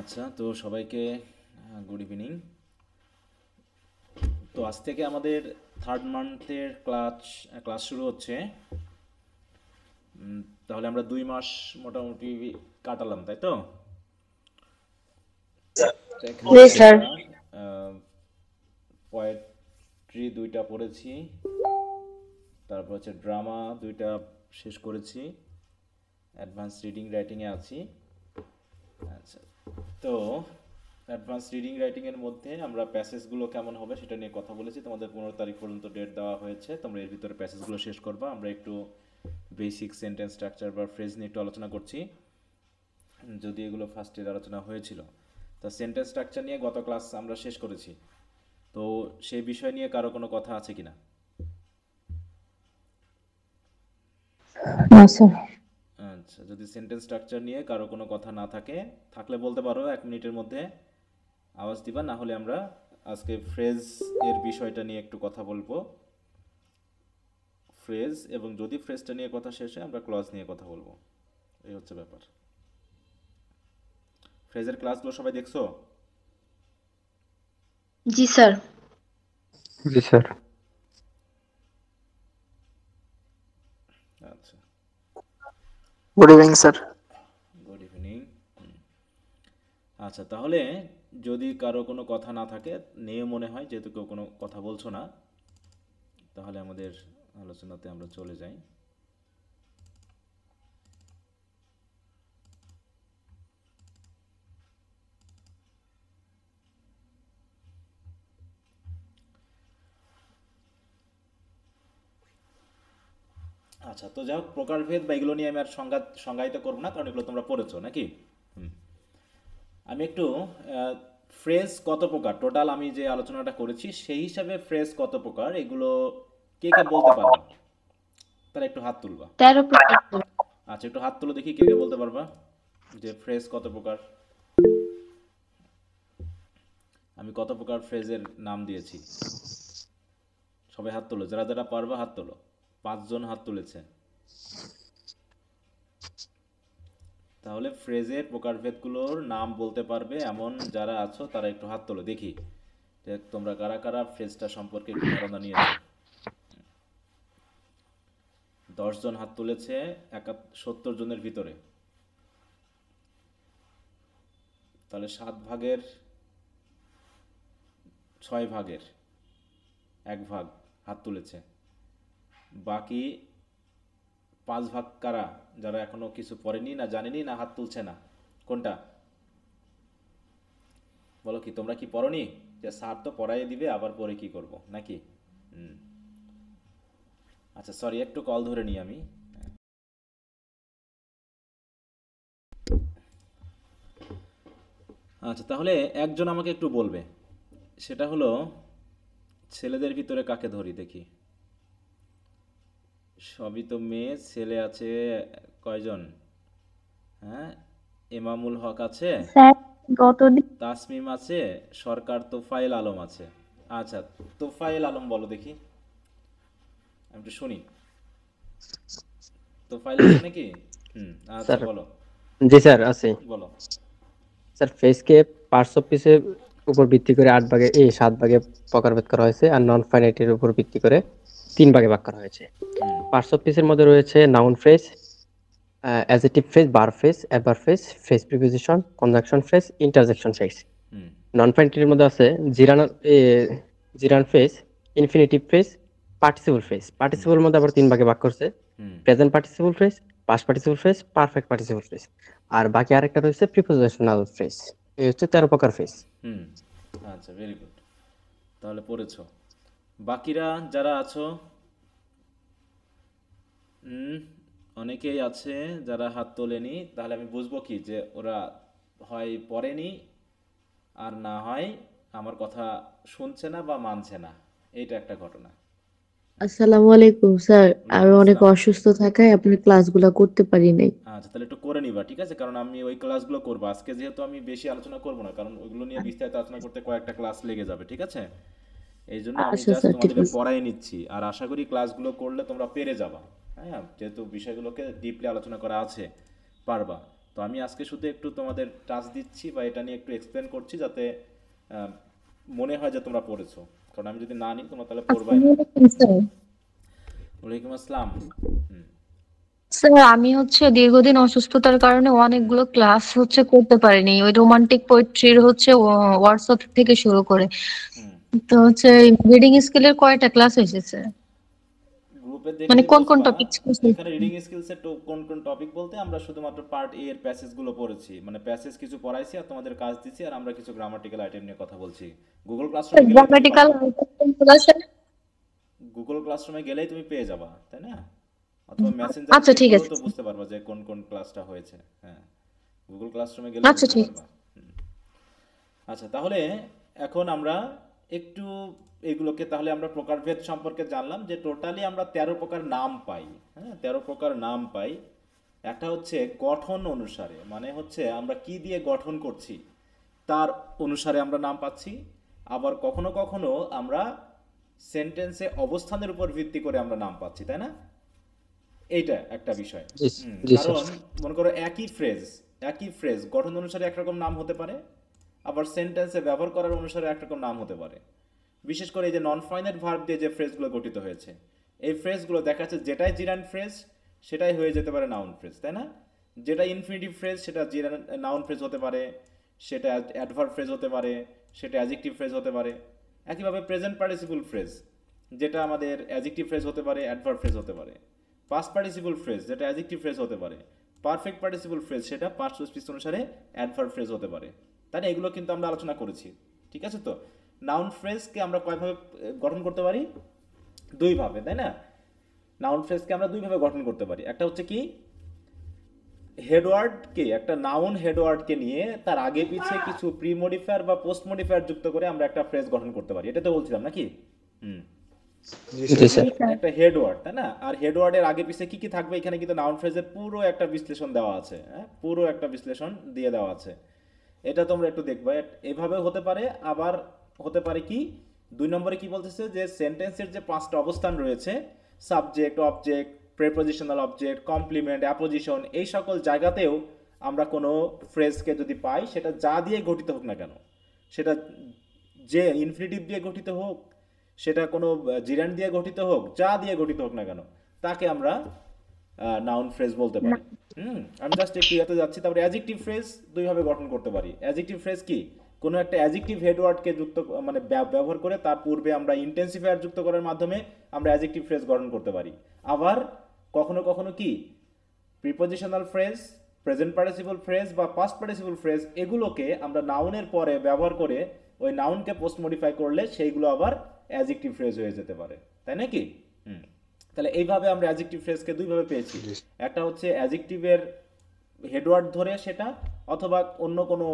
আচ্ছা, তো সবাইকে গুড ইভিনিং। তো আজ থেকে আমাদের থার্ড মান্থের ক্লাস শুরু হচ্ছে। তাহলে আমরা 2 মাস মোটামুটি কাটালাম, তাই তো? তো এখানে জি স্যার। আমরা পোয়েট্রি 2টা পড়েছি, তারপর হচ্ছে ড্রামা 2টা শেষ করেছি, অ্যাডভান্স রিডিং রাইটিংয়ে আছি। আচ্ছা, তো অ্যাডভান্স রিডিং রাইটিংয়ের মধ্যে আমরা প্যাসেজগুলো কেমন হবে সেটা নিয়ে কথা বলেছি। তোমাদের 15 তারিখ পর্যন্ত ডেট দেওয়া হয়েছে, তোমরা এর ভিতরে প্যাসেজগুলো শেষ করবা। আমরা একটু বেসিক সেন্টেন্স স্ট্রাকচার বা ফ্রেজ নিয়ে একটু আলোচনা করছি, যদি এগুলো ফার্স্ট ইয়ার আলোচনা হয়েছিল। তো সেন্টেন্স স্ট্রাকচার নিয়ে গত ক্লাস আমরা শেষ করেছি। তো সেই বিষয় নিয়ে কারো কোনো কথা আছে কিনা? না স্যার। আচ্ছা, যদি সেন্টেন্স স্ট্রাকচার নিয়ে কারো কোনো কথা না থাকে, থাকলে বলতে পারো 1 মিনিটের মধ্যে আওয়াজ দিবা, না হলে আমরা আজকে ফ্রেজ এর বিষয়টা নিয়ে একটু কথা বলবো। ফ্রেজ, এবং যদি ফ্রেজটা নিয়ে কথা শেষে আমরা ক্লজ নিয়ে কথা বলবো। এই হচ্ছে ব্যাপার। ফ্রেজের ক্লাসগুলো সবাই দেখছো? জি স্যার। জি স্যার। আচ্ছা, good evening sir. Good evening. আচ্ছা, তাহলে যদি কারো কোনো কথা না থাকে, নেই মনে হয়, যেহেতু কেউ কোনো কথা বলছো না, তাহলে আমাদের আলোচনাতে আমরা চলে যাই। আচ্ছা, তো যাই হোক, প্রকারভেদ বা এগুলো নিয়ে আমি আর সংজ্ঞায়িত করবো না, কারণ এগুলো তোমরা পড়েছো নাকি। হুম। আমি একটু ফ্রেজ কত প্রকার, টোটাল আমি যে আলোচনাটা করেছি সেই হিসাবে ফ্রেজ কত প্রকার, এগুলো কে কে বলতে পারবা? তাহলে একটু হাত তুলবা। 13 প্রকার স্যার। আচ্ছা, একটু হাত তুলো দেখি কে কে বলতে পারবা যে ফ্রেজ কত প্রকার। আমি কত প্রকার ফ্রেজের নাম দিয়েছি, সবাই হাত তোলো, যারা যারা পারবা হাত তোলো। 5 জন হাত তুলেছে। তাহলে ফ্রেজের প্রকারভেদগুলোর নাম বলতে পারবে এমন যারা আছো তারা একটু হাত তোলো দেখি, যে তোমরা কারা কারা ফ্রেজটা সম্পর্কে একটু ধারণা নিয়েছো। 10 জন হাত তুলেছে 70 জনের ভিতরে। তাহলে 7 ভাগের 6 ভাগের 1 ভাগ হাত তুলেছে। বাকি 5 ভাগ কারা, যারা এখনো কিছু পড়েনি, না জানেনি, না হাত তুলছে না? কোনটা বলো? কি তোমরা কি পড়নি? যে স্যার তো পড়াই দিবে, আবার পরে কি করব নাকি? হুম। আচ্ছা, সরি, একটু কল ধরে নিই আমি। আচ্ছা, তাহলে একজন আমাকে একটু বলবে, সেটা হলো ছেলেদের ভিতরে কাকে ধরি দেখি। সবই তো মেয়ে, ছেলে আছে কয়জন? হ্যাঁ, এমামুল হক আছে, স্যার গতদিন তাসমিম আছে, সরকার, তোফায়েল আলম আছে। আচ্ছা, তোফায়েল আলম বলো দেখি, আমি একটু শুনি। তোফায়েল আছে নাকি? হুম। আচ্ছা, স্যার। বলো জি স্যার, আছে। বলো। স্যার, ফেজকে পার্টস অফ পিসের উপর ভিত্তি করে 7 ভাগে প্রকারভেদ করা হয়েছে, আর নন ফাইনাইটের উপর ভিত্তি করে 3 ভাগে ভাগ করা হয়েছে। হুম। পার্টস অফ পিসের মধ্যে রয়েছে noun phrase, adjective phrase, verb phrase, adverb phrase, phrase preposition, conjunction phrase, interjection phrase. হুম। নন ফাইনাইটের মধ্যে আছে gerund gerund phrase, infinitive phrase, participle phrase. Participle মধ্যে আবার 3 ভাগে ভাগ করছে: হুম। Present participle phrase, past participle phrase, perfect participle phrase. আর বাকি আরেকটা রয়েছে প্রিপোজিশনাল ফ্রেজ। এই হচ্ছে 13 প্রকার ফ্রেজ। হুম। আচ্ছা, ভেরি গুড, তাহলে পড়েছো। বাকিরা যারা আছো, হুম, অনেকেই আছে যারা হাত তোলেনি, তাহলে আমি বুঝবো কি যে ওরা হয় পড়েনি, আর না হয় আমার কথা শুনছে না বা মানছে না। এইটা একটা ঘটনা। আসসালামু আলাইকুম স্যার। আমি ওয়ালাইকুম অনেক আসসালাম। অসুস্থ থাকায় আপনার ক্লাসগুলো করতে পারি নাই। আচ্ছা, তাহলে একটু করে নিবা, ঠিক আছে, কারণ আমি ওই ক্লাসগুলো করবো আজকে, যেহেতু আমি বেশি আলোচনা করবো না, কারণ ওইগুলো নিয়ে বিস্তারিত আলোচনা করতে কয়েকটা ক্লাস লেগে যাবে, ঠিক আছে। এই জন্য আমি আচ্ছা জাস্ট স্যার, ঠিক তোমাদেরকে আছে। পড়াই নিচ্ছি, আর আশা করি ক্লাসগুলো করলে তোমরা পেরে যাবা। হ্যাঁ, যেহেতু বিষয়গুলোকে ডিপলি আলোচনা করা আছে, পারবা। তো আমি আজকে শুধু একটু তোমাদের টাচ দিচ্ছি বা এটা নিয়ে একটু এক্সপ্লেন করছি যাতে আহ, মনে হয় যে তোমরা পড়েছো, কারণ আমি যদি না নিই তোমরা তাহলে পড়বাই না। ওয়ালাইকুম আসসালাম। হুম স্যার আমি হচ্ছে দীর্ঘদিন অসুস্থতার কারণে অনেকগুলো ক্লাস হচ্ছে করতে পারিনি, ওই রোমান্টিক পোয়েট্রির হচ্ছে হোয়াটসঅ্যাপ থেকে শুরু করে। হুম তো হচ্ছে রিডিং স্কিলের কয়টা ক্লাস হয়েছে স্যার? গ্রুপে মানে দেখলেই কোন কোন বুঝবা। টপিক? এখানে রিডিং স্কিলসের কোন কোন টপিক বলতে আমরা শুধুমাত্র পার্ট এ এর প্যাসেজগুলো পড়েছি, মানে প্যাসেজ কিছু পড়াইছি আর তোমাদের কাজ দিচ্ছি, আর আমরা কিছু গ্রামাটিক্যাল আইটেম নিয়ে কথা বলছি। গুগল ক্লাসরুমে গেলেই তুমি গ্রামাটিক্যাল পাবা, গুগল ক্লাসরুমে গেলেই তুমি পেয়ে যাবা, তাই না? অথবা মেসেঞ্জারে আচ্ছা চেক ঠিক করেও আছে। তো বুঝতে পারবা যে কোন কোন ক্লাসটা হয়েছে। হ্যাঁ, গুগল ক্লাসরুমে গেলে আচ্ছা বুঝতে ঠিক পারবা। আচ্ছা, তাহলে এখন আমরা একটু এগুলোকে তাহলে আমরা প্রকারভেদ সম্পর্কে জানলাম যে টোটালি আমরা 13 প্রকার নাম পাই। হ্যাঁ, 13 প্রকার নাম পাই। একটা হচ্ছে গঠন অনুসারে, মানে হচ্ছে আমরা কি দিয়ে গঠন করছি তার অনুসারে আমরা নাম পাচ্ছি। আবার কখনো কখনো আমরা সেন্টেন্সে অবস্থানের উপর ভিত্তি করে আমরা নাম পাচ্ছি, তাই না? এইটা একটা বিষয়। জি জি স্যার। কারণ মনে করো একই ফ্রেজ গঠন অনুসারে একরকম নাম হতে পারে, আবার সেন্টেন্সে ব্যবহার করার অনুসারে একরকম নাম হতে পারে। বিশেষ করে এই যে নন ফাইনাইট ভার্ব দিয়ে যে ফ্রেজগুলো গঠিত হয়েছে, এই ফ্রেজগুলো দেখা যাচ্ছে যেটাই জিরান ফ্রেজ সেটাই হয়ে যেতে পারে নাউন ফ্রেজ, তাই না? যেটা ইনফিনিটিভ ফ্রেজ সেটা জিরান নাউন ফ্রেজ হতে পারে, সেটা অ্যাডভার্ব ফ্রেজ হতে পারে, সেটা অ্যাডজেক্টিভ ফ্রেজ হতে পারে। একইভাবে প্রেজেন্ট পার্টিসিপল ফ্রেজ যেটা আমাদের অ্যাডজেক্টিভ ফ্রেজ হতে পারে, অ্যাডভার্ব ফ্রেজ হতে পারে। পাস্ট পার্টিসিপল ফ্রেজ যেটা অ্যাডজেক্টিভ ফ্রেজ হতে পারে। পারফেক্ট পার্টিসিপল ফ্রেজ সেটা পাস্ট স্পিচ অনুসারে অ্যাডভার্ব ফ্রেজ হতে পারে, তাই না? এগুলো কিন্তু আমরা আলোচনা করেছি, ঠিক আছে? তো নাউন ফ্রেজকে আমরা কয়ভাবে গঠন করতে পারি? দুইভাবে, তাই না? নাউন ফ্রেজকে আমরা দুইভাবে গঠন করতে পারি। একটা হচ্ছে কি, হেডওয়ার্ডকে, একটা নাউন হেডওয়ার্ডকে নিয়ে তার আগে পিছে কিছু প্রি মডিফায়ার বা পোস্ট মডিফায়ার যুক্ত করে আমরা একটা ফ্রেজ গঠন করতে পারি। এটা তো বলছিলাম নাকি? হুম জি স্যার। একটা হেডওয়ার্ড, তাই না? আর হেডওয়ার্ডের আগে পিছে কি কি থাকবে এখানে কিন্তু নাউন ফ্রেজের পুরো একটা বিশ্লেষণ দেওয়া আছে। হ্যাঁ, পুরো একটা বিশ্লেষণ দিয়ে দেওয়া আছে। এটা তোমরা একটু দেখবে। এভাবে হতে পারে, আবার হতে পারে কি, 2 নম্বরে কি বলতেছে যে সেন্টেন্সের যে 5টা অবস্থান রয়েছে, subject, object, prepositional object, complement, apposition, এই সকল জায়গাতেও আমরা কোনো ফ্রেজকে যদি পাই, সেটা যা দিয়ে গঠিত হোক না কেন, সেটা যে ইনফিনিটিভ দিয়ে গঠিত হোক, সেটা কোনো জিরান্ড দিয়ে গঠিত হোক, যা দিয়ে গঠিত হোক না কেন, তাকে আমরা নাউন ফ্রেজ বলতে পারি। আমি জাস্ট একটু ইয়াতে যাচ্ছি। তারপরে অ্যাডজেক্টিভ ফ্রেজ দুইভাবে গঠন করতে পারি। অ্যাডজেক্টিভ ফ্রেজ কি, কোনো একটা অ্যাডজেক্টিভ হেডওয়ার্ডকে যুক্ত মানে ব্যবহার করে তার পূর্বে আমরা ইন্টেন্সিফায়ার যুক্ত করার মাধ্যমে আমরা অ্যাডজেক্টিভ ফ্রেজ গঠন করতে পারি। আবার কখনো কখনো কি, prepositional phrase, present participle phrase বা পাস্ট পার্টিসিপল ফ্রেজ, এগুলোকে আমরা নাউনের পরে ব্যবহার করে ওই নাউনকে পোস্ট মডিফাই করলে সেইগুলো আবার অ্যাডজেক্টিভ ফ্রেজ হয়ে যেতে পারে, তাই নাকি? তাহলে এইভাবে আমরা অ্যাডজেক্টিভ ফ্রেজকে দুইভাবে পেয়েছি। একটা হচ্ছে অ্যাডজেক্টিভের হেডওয়ার্ড ধরে সেটা, অথবা অন্য কোনো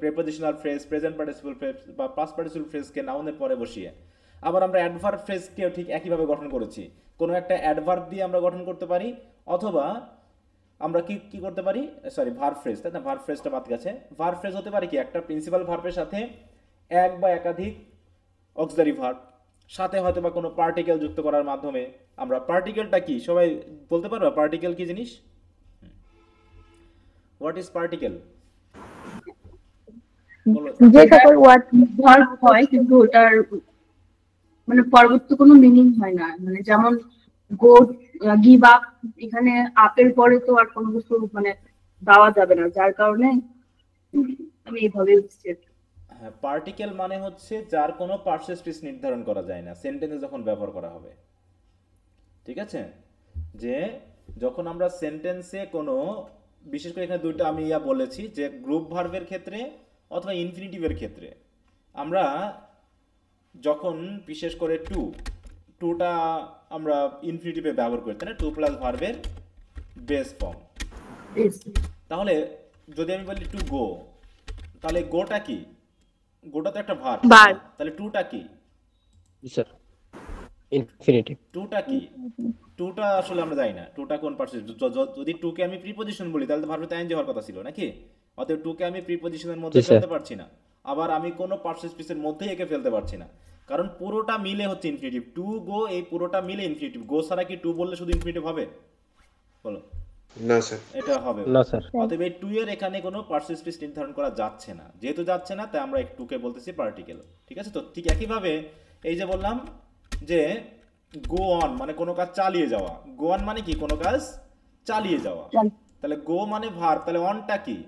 prepositional phrase, present participle phrase বা পাস্ট পার্টিসিপল ফ্রেজকে নাউনের পরে বসিয়ে। আবার আমরা অ্যাডভার্ব ফ্রেজকেও ঠিক একইভাবে গঠন করেছি। কোনো একটা অ্যাডভার্ব দিয়ে আমরা গঠন করতে পারি, অথবা আমরা কি কি করতে পারি, সরি ভার্ব ফ্রেজ, তাই না? ভার্ব ফ্রেজটা বাদ গেছে। ভার্ব ফ্রেজ হতে পারে কি, একটা প্রিন্সিপাল ভার্বের সাথে এক বা একাধিক অক্সিলারি ভার্ব, সাথে হয়তো বা কোনো পার্টিকেল যুক্ত করার মাধ্যমে আমরা, পার্টিকেলটা কি সবাই বলতে পারবে? পার্টিকেল কি জিনিস? What is particle? বলো। যে সকল ওয়ার্ড ভার্ব হয় কিন্তু ওটার মানে পরবর্তী কোনো মিনিং হয় না, মানে যেমন গো, গিভ আপ, এখানে আপের পরে তো আর কোনো কিছু মানে দেওয়া যাবে না, যার কারণে আমি এইভাবে বুঝছি। হ্যাঁ, পার্টিকেল মানে হচ্ছে যার কোনো পার্টস স্পিচ নির্ধারণ করা যায় না সেন্টেন্সে যখন ব্যবহার করা হবে, ঠিক আছে? যে যখন আমরা সেন্টেন্সে কোনো, বিশেষ করে এখানে দুইটা আমি বলেছি যে গ্রুপ ভার্বের ক্ষেত্রে অথবা ইনফিনিটিভের ক্ষেত্রে আমরা যখন বিশেষ করে টুটা আমরা ইনফিনিটিভে ব্যবহার করি, তাই না? টু প্লাস ভার্বের বেস ফর্ম। তাহলে যদি আমি বলি টু গো, তাহলে গোটা কি? গোটা তো একটা ভার্ব, Verb। তাহলে টুটা কি? জি স্যার। ইনফিনিটিভ। টুটা কি? টুটা আসলে আমরা জানি না টুটা কোন পার্টস। যদি টুকে আমি প্রিপোজিশন বলি তাহলে তো ভার্বে তো আইএনজি হওয়ার কথা ছিল নাকি? অতএব টুকে আমি প্রিপোজিশনের মধ্যে জি, স্যার। ফেলতে পারছি না, আবার আমি কোনো পার্টস স্পিচের মধ্যেই একে ফেলতে পারছি না, কারণ পুরোটা মিলে হচ্ছে ইনফিনিটিভ। টু গো, এই পুরোটা মিলে ইনফিনিটিভ। গো ছাড়া কি টু বললে শুধু ইনফিনিটিভ হবে? বলো। না স্যার। এটা হবে না স্যার। অতএব এই টু এর এখানে কোনো পার্সেন্ট স্পেস নির্ধারণ করা যাচ্ছে না, যেহেতু যাচ্ছে না তাই আমরা টুকে বলতেছি পার্টিকেল। ঠিক আছে, তো ঠিক একইভাবে এই যে বললাম যে গো অন মানে কোনো কাজ চালিয়ে যাওয়া, গো অন মানে কি কোনো কাজ চালিয়ে যাওয়া, তাহলে গো মানে ভার্ব, তাহলে অনটা কি,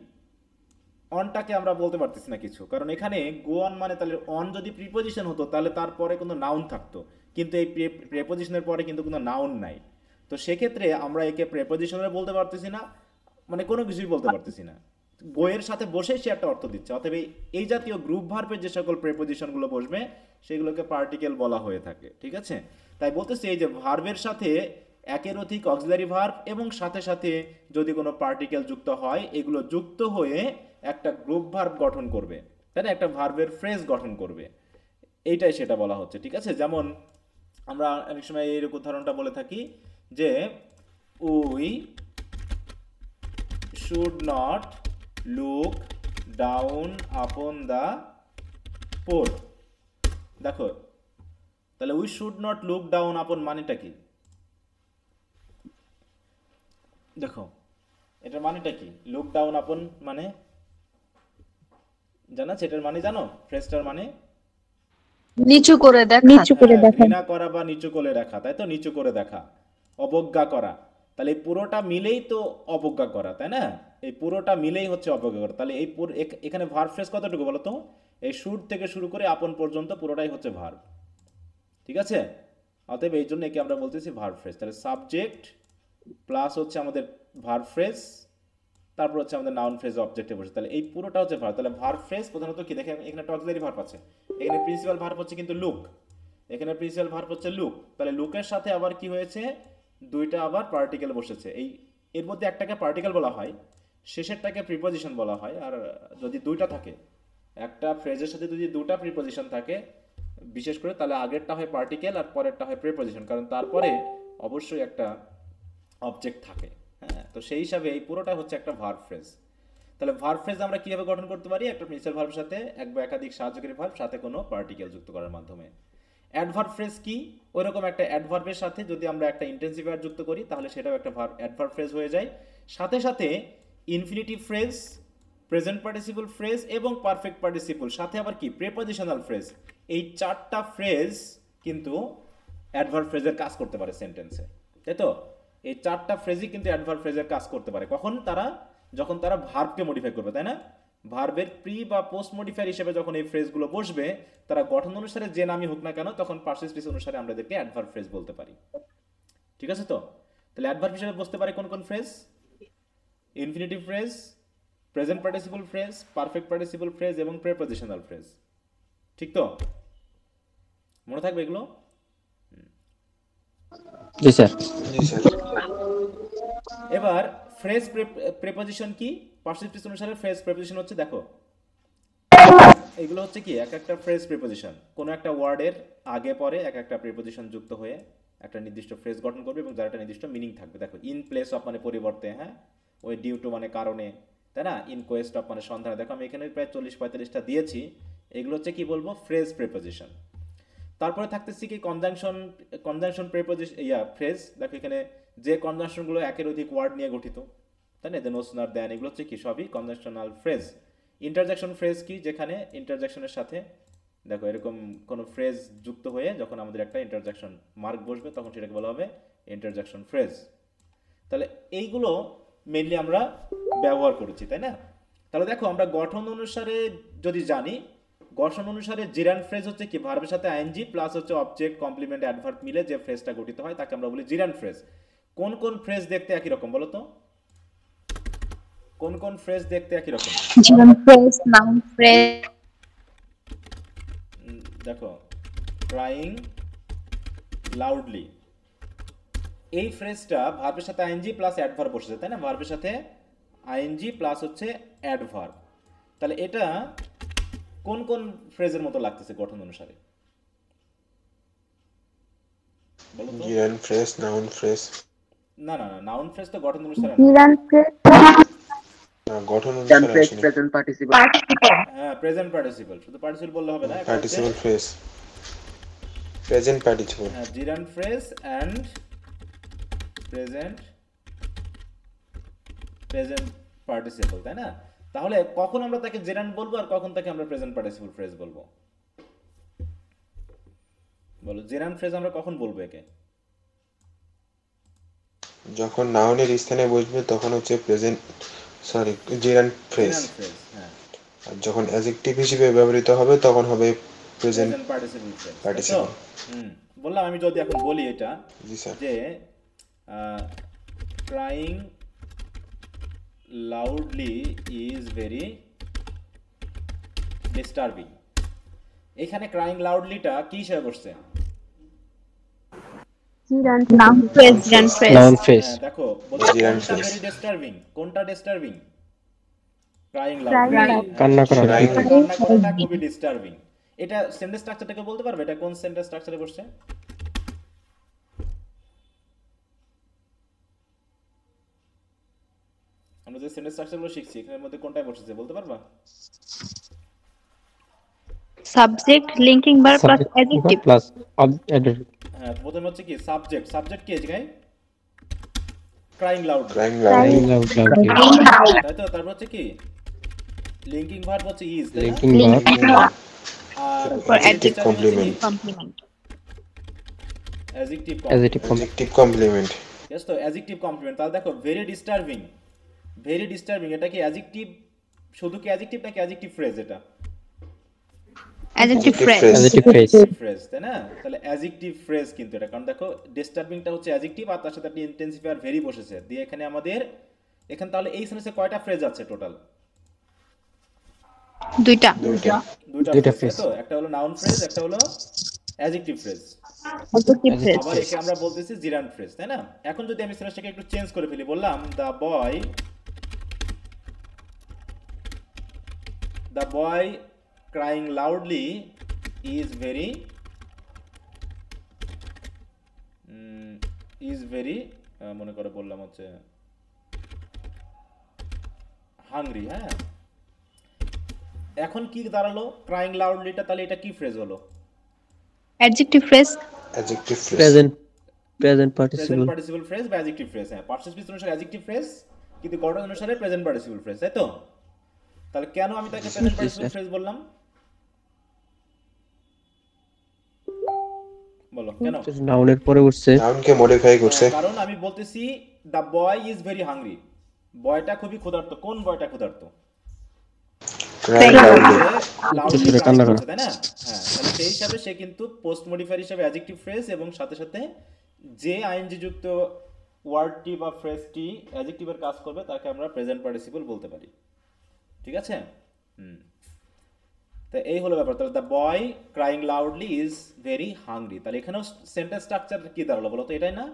অনটাকে আমরা বলতে পারতেছি না কিছু, কারণ এখানে গো অন মানে তাহলে অন যদি প্রিপোজিশন হতো তাহলে তারপরে কোনো নাউন থাকতো, কিন্তু এই প্রেপোজিশনের পরে কিন্তু কোনো নাউন নাই, তো সেক্ষেত্রে আমরা একে প্রেপোজিশনে বলতে পারতেছি না, মানে কোনো কিছুই বলতে পারতেছি না, গোয়ের সাথে বসে সে একটা অর্থ দিচ্ছে। অতএব এই জাতীয় গ্রুপ ভার্বের যে সকল প্রেপোজিশনগুলো বসবে সেগুলোকে পার্টিকেল বলা হয়ে থাকে। ঠিক আছে, তাই বলতেছি এই যে ভার্বের সাথে একের অধিক অক্সিলারি ভার্ব এবং সাথে সাথে যদি কোনো পার্টিকেল যুক্ত হয় এগুলো যুক্ত হয়ে একটা গ্রুপ ভার্ব গঠন করবে, তাই না, একটা ভার্বের ফ্রেজ গঠন করবে, এইটাই সেটা বলা হচ্ছে। ঠিক আছে, যেমন আমরা অনেক সময় এইরকম উদাহরণটা বলে থাকি যে we should not look down upon the poor. দেখো তাহলে we should not look down upon মানেটা কি, দেখো এটার মানেটা কি, লুক ডাউন আপন মানে জানা, সেটার মানে জানো, ফ্রেজটার মানে নিচু করে দেখা। ঘৃণা করা বা নিচু করে দেখা, তাই তো, নিচু করে দেখা, অবজ্ঞা করা, তাহলে এই পুরোটা মিলেই তো অবজ্ঞা করা, তাই না, এই পুরোটা মিলেই হচ্ছে অবজ্ঞা করা। তাহলে এই এখানে ভার্ব ফ্রেজ কতটুকু বলো তো, এই শুড থেকে শুরু করে আপন পর্যন্ত পুরোটাই হচ্ছে ভার্ব। ঠিক আছে, অতএব এই জন্য একে আমরা বলতেছি ভার্ব ফ্রেজ। তাহলে সাবজেক্ট প্লাস হচ্ছে আমাদের ভার্ব ফ্রেজ, তারপর হচ্ছে আমাদের নাউন ফ্রেজ অবজেক্টে বসে, তাহলে এই পুরোটা হচ্ছে ভার্ব। তাহলে ভার্ব ফ্রেজ প্রধানত কি দেখেন, এখানে একটা অক্সিলারি ভার্ব আছে, এখানে প্রিন্সিপাল ভার্ব হচ্ছে কিন্তু লুক, এখানে প্রিন্সিপাল ভার্ব হচ্ছে লুক, তাহলে লুকের সাথে আবার কি হয়েছে, দুইটা আবার পার্টিকেল বসেছে, এই এর মধ্যে একটাকে পার্টিকেল বলা হয়, শেষেরটাকে প্রিপোজিশন বলা হয়। আর যদি দুইটা থাকে, একটা ফ্রেজের সাথে যদি দুটা প্রিপোজিশন থাকে বিশেষ করে, তাহলে আগেরটা হয় পার্টিকেল আর পরেরটা হয় প্রিপোজিশন, কারণ তারপরে অবশ্যই একটা অবজেক্ট থাকে। হ্যাঁ, তো সেই হিসাবে এই পুরোটা হচ্ছে একটা ভার্ব ফ্রেজ। তাহলে ভার্ব ফ্রেজ আমরা কিভাবে গঠন করতে পারি, একটা প্রিন্সিপাল ভার্বের সাথে এক বা একাধিক সাহায্যকারী ভার্ব সাথে কোনো পার্টিকেল যুক্ত করার মাধ্যমে। অ্যাডভার্ব ফ্রেজ কি, ওইরকম একটা অ্যাডভার্বের সাথে যদি আমরা একটা ইন্টেন্সিভ ভার্ব যুক্ত করি তাহলে সেটাও একটা অ্যাডভার্ব ফ্রেজ হয়ে যায়। সাথে সাথে infinitive phrase, present participle phrase এবং পারফেক্ট পার্টিসিপল, সাথে আবার কি প্রিপোজিশনাল ফ্রেজ, এই চারটা ফ্রেজ কিন্তু অ্যাডভার্ব ফ্রেজের কাজ করতে পারে সেন্টেন্সে, তাই তো, এই চারটা ফ্রেজই কিন্তু অ্যাডভার্ব ফ্রেজের কাজ করতে পারে। কখন তারা, যখন তারা ভার্বকে মডিফাই করবে, তাই না, ভার্বের প্রি বা পোস্ট মডিফায়ার হিসেবে যখন এই ফ্রেজগুলো বসবে, তারা গঠন অনুসারে যে নামই হোক না কেন তখন পার্সেন্ট স্পেস অনুসারে আমরা এদেরকে অ্যাডভার্ব ফ্রেজ বলতে পারি। ঠিক আছে, তো তাহলে অ্যাডভার্ব হিসেবে বসতে পারে কোন কোন phrase, infinitive phrase, present participle phrase, perfect participle phrase এবং প্রিপোজিশনাল ফ্রেজ। ঠিক তো, মনে থাকবে এগুলো? জি স্যার। জি স্যার। এবার ফ্রেজ প্রিপোজিশন কি, পার্সেন্ট স্পেস অনুসারে ফ্রেজ প্রিপোজিশন হচ্ছে, দেখো এগুলো হচ্ছে কি এক একটা ফ্রেজ প্রিপোজিশন, কোনো একটা ওয়ার্ডের আগে পরে এক একটা প্রিপোজিশন যুক্ত হয়ে একটা নির্দিষ্ট ফ্রেজ গঠন করবে এবং যার একটা নির্দিষ্ট মিনিং থাকবে। দেখো ইন প্লেস অফ মানে পরিবর্তে, হ্যাঁ, ওই ডিউ টু মানে কারণে, তাই না, ইন কোয়েস্ট অফ মানে সন্ধানে। দেখো আমি এখানে প্রায় 40-45টা দিয়েছি, এগুলো হচ্ছে কি বলবো ফ্রেজ প্রিপোজিশন। তারপরে থাকতেছি কি কনজাংশন প্রিপোজিশন ফ্রেজ। দেখো এখানে যে কনজাংশনগুলো একের অধিক ওয়ার্ড নিয়ে গঠিত, তাই না, নো সুনার দ্যান, এগুলো হচ্ছে কি সবই কনজাংশনাল ফ্রেজ। ইন্টারজেকশন ফ্রেজ কি, যেখানে ইন্টারজেকশনের সাথে দেখো এরকম কোনো ফ্রেজ যুক্ত হয়ে যখন আমাদের একটা ইন্টারজেকশন মার্ক বসবে তখন সেটাকে বলা হবে ইন্টারজেকশন ফ্রেজ। তাহলে এইগুলো মেইনলি আমরা ব্যবহার করেছি, তাই না। তাহলে দেখো আমরা গঠন অনুসারে যদি জানি, গঠন অনুসারে জিরান ফ্রেজ হচ্ছে কি ভার্বের সাথে আইএনজি প্লাস হচ্ছে অবজেক্ট কমপ্লিমেন্ট অ্যাডভার্ব মিলে যে ফ্রেজটা গঠিত হয় তাকে আমরা বলি জিরান ফ্রেজ। কোন কোন ফ্রেজ দেখতে একই রকম বলো তো, কোন কোন ফ্রেজ দেখতে একই রকম? জিরান ফ্রেজ, নাউন ফ্রেজ। দেখো ক্রাইং লাউডলি, এই ফ্রেজটা ভার্বের সাথে আইএনজি প্লাস অ্যাডভার্ব বসেছে, তাই না, ভার্বের সাথে আইএনজি প্লাস হচ্ছে অ্যাডভার্ব। তাহলে এটা কোন কোন ফ্রেজের মতো লাগতেছে গঠন অনুসারে বলো তো? জিরান ফ্রেজ, নাউন ফ্রেজ। না না না, নাউন ফ্রেজ তো গঠন অনুসারে না, জিরান ফ্রেজ, না, গঠন অনুসারে আসেনি। Present participle. হ্যাঁ প্রেজেন্ট পার্টিসিপল, শুধু পার্টিসিপল বললে হবে না, পার্টিসিপল ফ্রেজ, প্রেজেন্ট পার্টিসিপল। হ্যাঁ gerund phrase and present present participle, তাই না? তাহলে কখন আমরা তাকে জেরান্ড বলবো আর কখন তাকে আমরা প্রেজেন্ট পার্টিসিপল ফ্রেজ বলবো? বলো, জেরান্ড ফ্রেজ আমরা কখন বলবো একে? যখন নাউনের স্থানে বসবে তখন হচ্ছে present gerund phrase, gerund phrase, হ্যাঁ। আর যখন অ্যাডজেক্টিভ হিসেবে ব্যবহৃত হবে তখন হবে প্রেজেন্ট প্রেজেন্ট পার্টিসিপল ফ্রেজ, তাই তো? পার্টিসিপল। বললাম আমি যদি এখন বলি এটা জি স্যার। যে crying loudly is very disturbing, এখানে ক্রাইং লাউডলিটা কি হিসেবে বসছে? Noun phrase, noun phrase. দেখো বলছে Gerund কোনটা phrase। ভেরি ডিস্টার্বিং, কোনটা ডিস্টার্বিং? ক্রাইং লাউডলি, কান্না করা Crying কান্না করাটা খুবই ডিস্টার্বিং। এটা সেন্টেন্স স্ট্রাকচারটাকে বলতে পারবে এটা কোন সেন্টেন্স স্ট্রাকচারে বসছে? আমরা যে সেন্টেন্স স্ট্রাকচারগুলো শিখছি এখানের মধ্যে কোনটায় বসেছে বলতে পারবা? Subject, linking verb plus adjective. Plus adjective. হ্যাঁ, প্রথমে হচ্ছে কি সাবজেক্ট, সাবজেক্ট কি এখানে? ক্রাইং লাউড, ক্রাইং লাউডলি, তাই তো? তারপর হচ্ছে কি লিঙ্কিং ভার্ব হচ্ছে ইজ, তাই না? লিঙ্কিং ভার্ব, আর adjective complement, adjective adjective adjective complement. Yes, তো অ্যাডজেক্টিভ কমপ্লিমেন্ট। তাহলে দেখো ভেরি ডিস্টার্বিং, ভেরি ডিস্টার্বিং এটা কি অ্যাডজেক্টিভ, শুধু কি অ্যাডজেক্টিভ নাকি অ্যাডজেক্টিভ ফ্রেজ? এটা adjective phrase. Adjective phrase. Phrase, তাই না? তাহলে অ্যাডজেক্টিভ ফ্রেজ কিন্তু এটা, কারণ দেখো ডিস্টার্বিংটা হচ্ছে অ্যাডজেক্টিভ আর তার সাথে একটা ইন্টেন্সিফায়ার ভেরি বসেছে দিয়ে এখানে আমাদের এখানে তাহলে এই সেন্টেন্সে কয়টা ফ্রেজ আছে টোটাল? দুইটা। দুইটা ফ্রেজ, তো একটা হলো নাউন ফ্রেজ, একটা হলো অ্যাডজেক্টিভ ফ্রেজ। Adjective phrase. আবার একে আমরা বলতেছি জিরান্ড ফ্রেজ, তাই না? এখন যদি আমি সেন্টেন্সটাকে একটু চেঞ্জ করে ফেলি, বললাম the boy crying loudly is very মনে করে বললাম হচ্ছে হাংরি। হ্যাঁ, এখন কি দাঁড়ালো ক্রাইং লাউডলিটা? তাহলে এটা কি ফ্রেজ হলো? Adjective phrase. Adjective phrase, present present participle. Participle phrase বা অ্যাডজেক্টিভ ফ্রেজ। হ্যাঁ, পার্টিসিপল অনুসারে অ্যাডজেক্টিভ ফ্রেজ কিন্তু গঠন অনুসারে প্রেজেন্ট পার্টিসিপল ফ্রেজ, তাই তো? তাহলে কেন আমি তাকে প্রেজেন্ট পার্টিসিপল ফ্রেজ বললাম? বলো কেন? নাউনের পরে উঠছে, নাউনকে মডিফাই করছে। কারণ আমি বলতেছি the boy is very hungry, বয়টা খুবই ক্ষুধার্ত। কোন বয়টা ক্ষুধার্ত? ক্রাইং লাউডলি, লাউডলি কান্না কান্না করে। করছে, তাই না? হ্যাঁ, তাহলে সেই হিসাবে সে কিন্তু পোস্ট মডিফায়ার হিসাবে অ্যাডজেক্টিভ ফ্রেজ এবং সাথে সাথে যে আইএনজি যুক্ত ওয়ার্ডটি বা ফ্রেজটি অ্যাডজেক্টিভের কাজ করবে তাকে আমরা প্রেজেন্ট পার্টিসিপল বলতে পারি। ঠিক আছে? তো এই হলো ব্যাপার। তাহলে the boy crying loudly is very hungry, তাহলে এখানেও সেন্টেন্স স্ট্রাকচার কি দাঁড়ালো বলো তো? এটাই না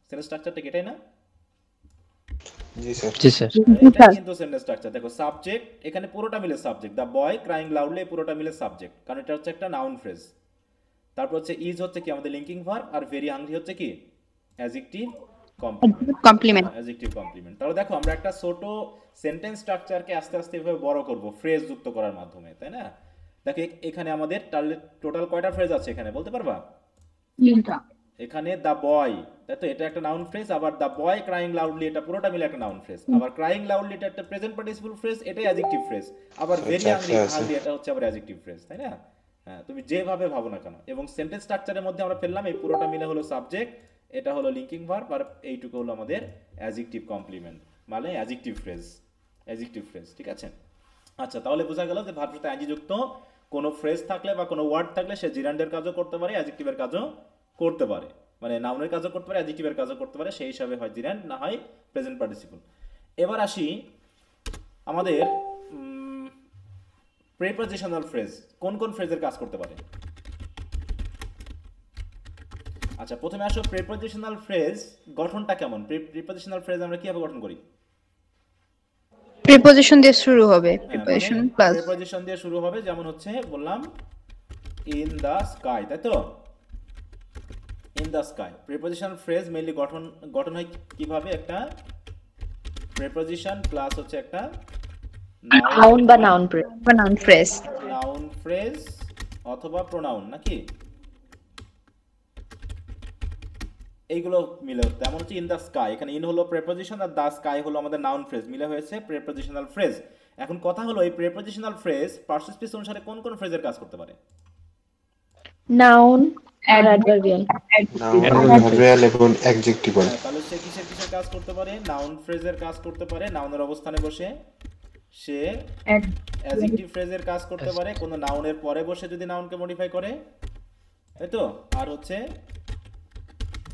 সেন্টেন্স স্ট্রাকচারটা? এটাই না? জি স্যার। জি স্যার। এটা কিন্তু সেন্টেন্স স্ট্রাকচার। দেখো সাবজেক্ট এখানে পুরোটা মিলে subject, the boy crying loudly পুরোটা মিলে সাবজেক্ট, কারণ এটা হচ্ছে একটা নাউন ফ্রেজ। তারপর হচ্ছে ইজ হচ্ছে কি আমাদের linking verb, are very hungry হচ্ছে কি অ্যাডজেক্টিভ কমপ্লিমেন্ট। Adjective complement. তাহলে দেখো আমরা একটা ছোট সেন্টেন্স স্ট্রাকচারকে আস্তে আস্তে এভাবে বড় করব ফ্রেজ যুক্ত করার মাধ্যমে, তাই না? দেখো এখানে আমাদের টোটাল কয়টা ফ্রেজ আছে এখানে বলতে পারবা? তিনটা। এখানে দ্য বয়, তাই তো? এটা একটা নাউন ফ্রেজ। আবার দ্য বয় ক্রাইং লাউডলি এটা পুরোটা মিলে একটা নাউন ফ্রেজ। আবার ক্রাইং লাউডলি এটা একটা প্রেজেন্ট পার্টিসিপল ফ্রেজ, এটাই অ্যাডজেক্টিভ ফ্রেজ। আবার ভেরি হাংরি এটা হচ্ছে আবার অ্যাডজেক্টিভ ফ্রেজ, তাই না? হ্যাঁ, তুমি যেভাবে ভাবো না কেন। এবং সেন্টেন্স স্ট্রাকচারের মধ্যে আমরা ফেললাম এই পুরোটা মিলে হলো সাবজেক্ট, এটা হলো লিঙ্কিং ভার্ব, আর এইটুকু হলো আমাদের অ্যাডজেক্টিভ কমপ্লিমেন্ট মানে অ্যাডজেক্টিভ ফ্রেজ। অ্যাডজেক্টিভ ফ্রেজ, ঠিক আছে? আচ্ছা, তাহলে বোঝা গেল যে ভার্বের সাথে আইএনজি যুক্ত কোনো ফ্রেজ থাকলে বা কোনো ওয়ার্ড থাকলে সে জিরান্ডের কাজও করতে পারে, অ্যাডজেক্টিভের কাজও করতে পারে, মানে নাউনের কাজও করতে পারে, অ্যাডজেক্টিভের কাজও করতে পারে। সেই হিসাবে হয় জিরান্ড, না হয় প্রেজেন্ট পার্টিসিপল। এবার আসি আমাদের প্রিপজিশনাল ফ্রেজ। কোন কোন ফ্রেজের কাজ করতে পারে? আচ্ছা, প্রথমে আসো প্রিপজিশনাল ফ্রেজ গঠনটা কেমন। প্রিপজিশনাল ফ্রেজ আমরা কিভাবে গঠন করি? প্রিপজিশন দিয়ে শুরু হবে। প্রিপজিশন প্লাস প্রিপজিশন দিয়ে শুরু হবে, যেমন হচ্ছে বললাম ইন দা স্কাই, তাই তো? In the sky. Prepositional phrase mainly গঠন হয় কিভাবে? একটা প্রিপজিশন প্লাস হচ্ছে একটা নাউন বা নাউন ফ্রেজ। নাউন ফ্রেজ অথবা প্রোনাউন, নাকি? এইগুলো মিলে হতো। তেমন হচ্ছে ইন দ্য স্কাই, এখানে ইন হলো প্রেপোজিশন আর দ্য স্কাই হলো আমাদের নাউন ফ্রেজ, মিলে হয়েছে প্রেপোজিশনাল ফ্রেজ। এখন কথা হলো এই প্রেপোজিশনাল ফ্রেজ পার্সন স্পিচ অনুসারে কোন কোন ফ্রেজের কাজ করতে পারে? নাউন আর অ্যাডভার্বিয়াল। নাউন, Adverb ভার্বিয়াল এবং অ্যাডজেক্টিভাল। হ্যাঁ, তাহলে সে কিসের কিসের কাজ করতে পারে? নাউন ফ্রেজের কাজ করতে পারে, নাউনের অবস্থানে বসে। সে অ্যাডজেক্টিভ ফ্রেজের কাজ করতে পারে কোনো নাউনের পরে বসে যদি নাউনকে মডিফাই করে, তাই তো। আর হচ্ছে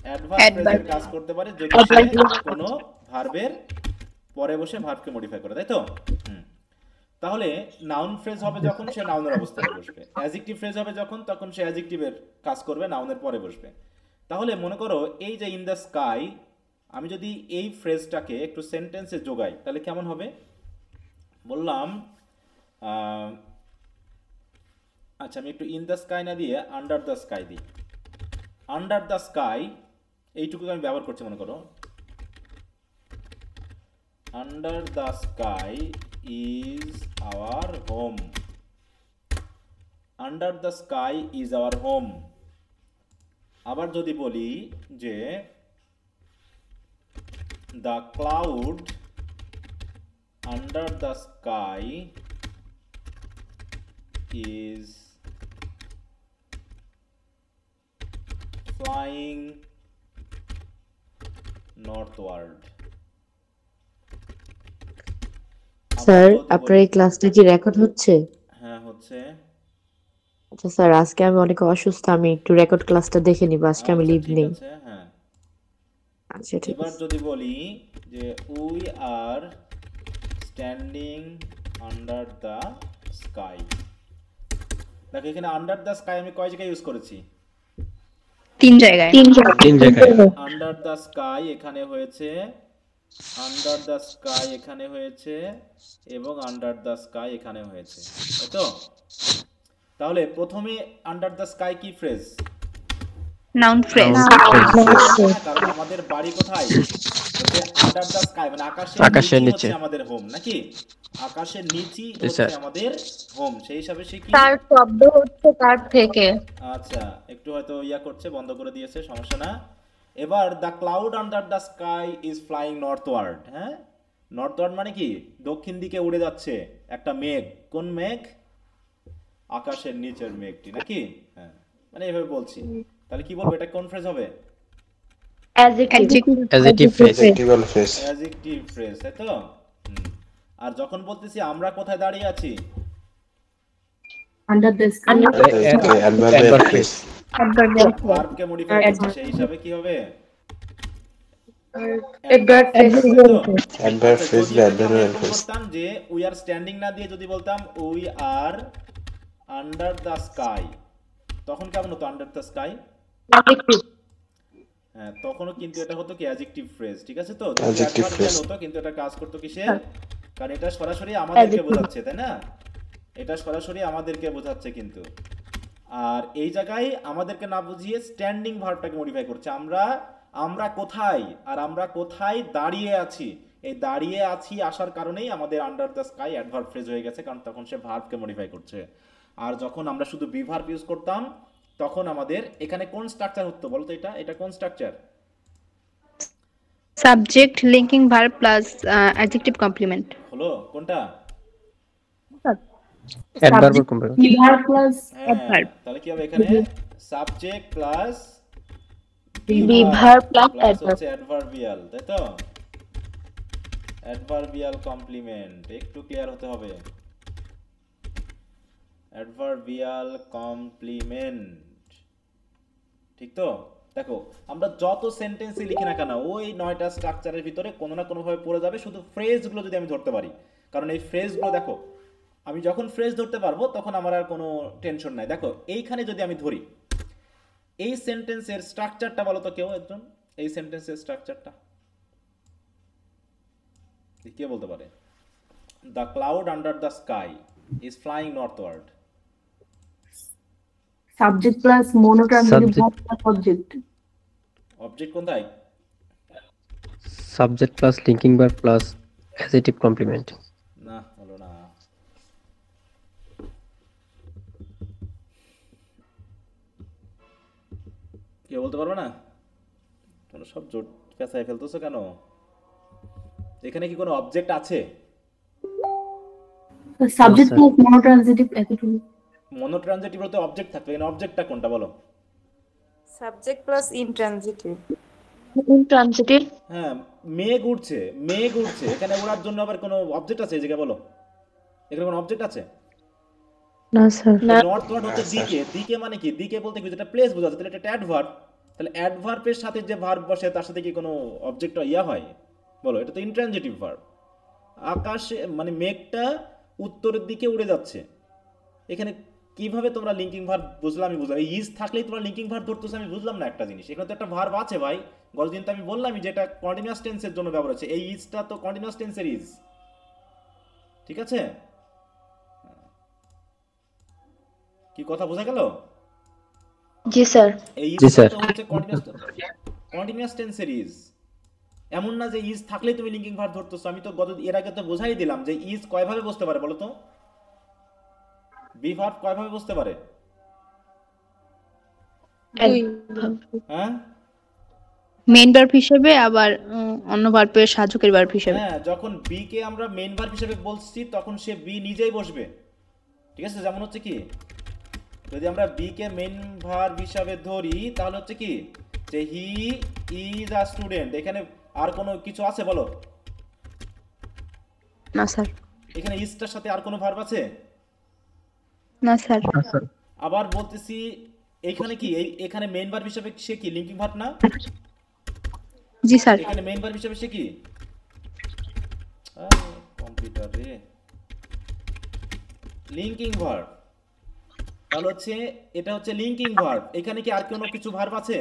অ্যাডভার্ব ফ্রেজের কাজ করতে পারে যদি সে কোনো ভার্বের পরে বসে ভার্বকে মডিফাই করে, তাই তো। তাহলে নাউন ফ্রেজ হবে যখন সে নাউনের অবস্থানে বসবে, অ্যাডজেক্টিভ ফ্রেজ হবে যখন তখন সে অ্যাডজেক্টিভের কাজ করবে, নাউনের পরে বসবে। তাহলে মনে করো এই যে ইন দ্য স্কাই, আমি যদি এই ফ্রেজটাকে একটু সেন্টেন্সে যোগাই তাহলে কেমন হবে? বললাম আচ্ছা আমি একটু ইন দ্য স্কাই না দিয়ে আন্ডার দ্য স্কাই দিই। আন্ডার দ্য স্কাই এইটুকু আমি ব্যবহার করছি, মনে করো under the sky is our home. Under the sky is our home. আবার যদি বলি যে the cloud under the sky is flying northward. Sir আপনার এই ক্লাসটা কি রেকর্ড হচ্ছে? হ্যাঁ হচ্ছে। আচ্ছা স্যার, আজকে আমি অনেক অসুস্থ, আমি একটু রেকর্ড ক্লাসটা দেখে নিব, আজকে আমি লিভ ঠিক নেই। আছে, হ্যাঁ। আচ্ছা ঠিক এবার আছে। যদি বলি যে we are standing under the sky, দেখো এখানে আন্ডার দ্য স্কাই আমি কয় জায়গায় ইউজ করেছি? 3 জায়গায়। 3 জায়গায়। আন্ডার দ্য স্কাই এখানে হয়েছে, আন্ডার দ্য স্কাই এখানে হয়েছে এবং আন্ডার দ্য স্কাই এখানে হয়েছে, তাই তো। তাহলে প্রথমে আন্ডার দ্য স্কাই কি ফ্রেজ? Noun phrase. কারণ আমাদের বাড়ি কোথায়? হচ্ছে আন্ডার দ্য স্কাই, মানে আকাশের নিচে নিচে। হচ্ছে আমাদের হোম, নাকি? আকাশের নিচেই জি, হচ্ছে স্যার। আমাদের হোম, সেই হিসাবে সে কি? তার শব্দ হচ্ছে তার থেকে। আচ্ছা একটু হয়তো ইয়া করছে, বন্ধ করে দিয়েছে, সমস্যা না। এবার the cloud under the sky is flying northward. হ্যাঁ, নর্থওয়ার্ড মানে কি? দক্ষিণ দিকে উড়ে যাচ্ছে একটা মেঘ। কোন মেঘ? আকাশের নিচের মেঘটি, নাকি? হ্যাঁ, মানে এইভাবে বলছি। তাহলে কি বলবো, এটা কোন ফ্রেজ হবে? Adjective phrase. Adjectival phrase. Adjective phrase, তাই তো। আর যখন বলতেছি আমরা কোথায় দাঁড়িয়ে আছি, under the sky adverbial phrase. ভার্বকে মডিফাই করছে, সেই হিসাবে কি হবে? অ্যাডভার্ব ফ্রেজ বা অ্যাডভার্বিয়াল ফ্রেজ। বলতাম যে উই আর স্ট্যান্ডিং না দিয়ে যদি বলতাম we are under the sky, তখন কেমন হতো? আন্ডার দ্য স্কাই, হ্যাঁ, তখনও কিন্তু এটা হতো কি অ্যাডজেক্টিভ ফ্রেজ, ঠিক আছে তো। Adjective phrase। হতো কিন্তু এটা কাজ করতো কিসের? কারণ এটা সরাসরি আমাদেরকে বোঝাচ্ছে, তাই না? এটা সরাসরি আমাদেরকে বোঝাচ্ছে কিন্তু। আর এই জায়গায় আমাদেরকে না বুঝিয়ে স্ট্যান্ডিং ভার্বটাকে মডিফাই করছে। আমরা কোথায়, আর আমরা কোথায় দাঁড়িয়ে আছি, এই দাঁড়িয়ে আছি আসার কারণেই আমাদের under the sky adverb phrase হয়ে গেছে, কারণ তখন সে ভার্বকে মডিফাই করছে। আর যখন আমরা শুধু বি ভার্ব ইউজ করতাম তখন আমাদের এখানে কোন স্ট্রাকচার হতো বলতো? এটা কোন structure? Subject linking verb plus adjective complement. হলো কোনটা? Adverb complement. বিভার প্লাস হ্যাঁ, তাহলে কি হবে এখানে? সাবজেক্ট প্লাস বিভার প্লাস প্লাস হচ্ছে অ্যাডভার্বিয়াল, তাই তো। অ্যাডভার্বিয়াল কমপ্লিমেন্ট, একটু ক্লিয়ার হতে হবে। অ্যাডভার্বিয়াল কমপ্লিমেন্ট, ঠিক তো। দেখো আমরা যত সেন্টেন্সই লিখি না কেন ওই 9টা স্ট্রাকচারের ভিতরে কোনো না কোনোভাবে পড়ে যাবে, শুধু ফ্রেজগুলো যদি আমি ধরতে পারি। কারণ এই ফ্রেজগুলো দেখো, আমি যখন ফ্রেজ ধরতে পারবো তখন আমার আর কোনো টেনশন নাই। দেখো এইখানে যদি আমি ধরি এই সেন্টেন্সের স্ট্রাকচারটা, বলো তো কেউ একজন এই সেন্টেন্সের স্ট্রাকচারটা কে বলতে পারে? The cloud under the sky is flying northward. Subject plus monotransitive verb plus object. Object কোনটাই? Subject plus linking verb plus adjective complement. না হলো না। কেউ বলতে পারবে না? তোমরা সব জোট পেঁচায় ফেলতেছো কেন? এখানে কি কোনো অবজেক্ট আছে? Subject sir. প্লাস মনোট্রানজিটিভ এতটুকু। মনোট্রানজিটিভ বলতে অবজেক্ট থাকবে, এখানে অবজেক্টটা কোনটা বলো? Subject plus intransitive. ইনট্রানজিটিভ। হ্যাঁ, মেঘ উড়ছে, এখানে ওড়ার জন্য আবার কোনো অবজেক্ট আছে এই জায়গায় বলো? এখানে কোনো অবজেক্ট আছে? না স্যার। নর্থ ওয়ার্ড হচ্ছে দিকে, দিকে মানে কি? দিকে বলতে কি যেটা প্লেস বোঝাচ্ছে, তাহলে এটা অ্যাডভার্ব। তাহলে অ্যাডভার্বের সাথে যে ভার্ব বসে তার সাথে কি কোনো অবজেক্ট ইয়া হয় বলো? এটা তো ইনট্রানজিটিভ ভার্ব। আকাশে মানে মেঘটা উত্তরের দিকে উড়ে যাচ্ছে, এখানে কিভাবে তোমরা লিঙ্কিং ভার্ব বুঝলাম? আমি বুঝলাম এই ইজ থাকলেই তোমরা লিঙ্কিং ভার্ব ধরতেছো, আমি বুঝলাম না একটা জিনিস। এখানে তো একটা ভার্ব আছে ভাই, গতদিন তো আমি বললামই যেটা কন্টিনিউয়াস টেন্সের জন্য ব্যবহার হচ্ছে, এই ইজটা তো কন্টিনিউয়াস টেন্সের ইজ, ঠিক আছে? কি কথা বোঝা গেল? জি স্যার। এই জি, ইজটা স্যার। তো হচ্ছে কন্টিনিউয়াস টেন্সের ইজ। এমন না যে ইজ থাকলেই তুমি লিঙ্কিং ভার্ব ধরতেছো। আমি তো এর আগে তো বোঝাই দিলাম যে ইজ কয়ভাবে বসতে পারে বলো তো? বি ভার্ব কয়ভাবে বসতে পারে? হ্যাঁ মেইন ভার্ব হিসেবে আবার অন্য ভার্বের সাহায্যকারী ভার্ব হিসেবে। হ্যাঁ, যখন বি কে আমরা মেইন ভার্ব হিসেবে বলছি তখন সে বি নিজেই বসবে, ঠিক আছে? যেমন হচ্ছে কি, যদি আমরা বি কে মেইন ভার্ব হিসাবে ধরি তাহলে হচ্ছে কি যে হি ইজ আ স্টুডেন্ট। এখানে আর কোনো কিছু আছে বলো? না স্যার। এখানে ইজটার সাথে আর কোনো ভার্ব আছে? না স্যার। আবার বলতেছি এইখানে কি এখানে মেইন ভার্ব হিসেবে সে কি লিঙ্কিং ভার্ব না? জি স্যার। এখানে মেইন ভার্ব হিসেবে সে কি? কম্পিউটার রে, লিঙ্কিং ভার্ব। তাহলে হচ্ছে এটা হচ্ছে লিঙ্কিং ভার্ব। এখানে কি আর কোনো কিছু ভার্ব আছে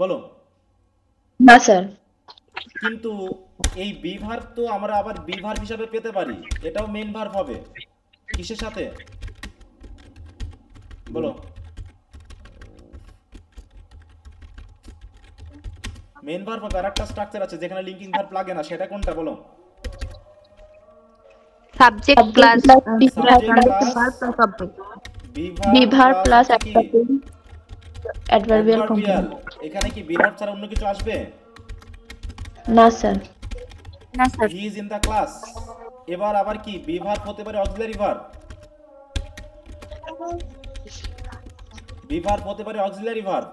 বলো? না স্যার। কিন্তু এই বি ভার্ব তো আমরা আবার বি ভার্ব হিসাবে পেতে পারি, এটাও মেইন ভার্ব হবে। কিসের সাথে বলো? মেইন ভার্ব হবে, আরেকটা স্ট্রাকচার আছে যেখানে লিঙ্কিং ভার্ব লাগে না, সেটা কোনটা বলো? Subject plus be verb plus adverbial. এখানে কি বি ভার্ব ছাড়া অন্য কিছু আসবে? না স্যার। না sir. He is in the class. এবার আবার কি বি ভার্ব হতে পারে অক্সিলারি ভার্ব। বি ভার্ব হতে পারে অক্সিলারি ভার্ব।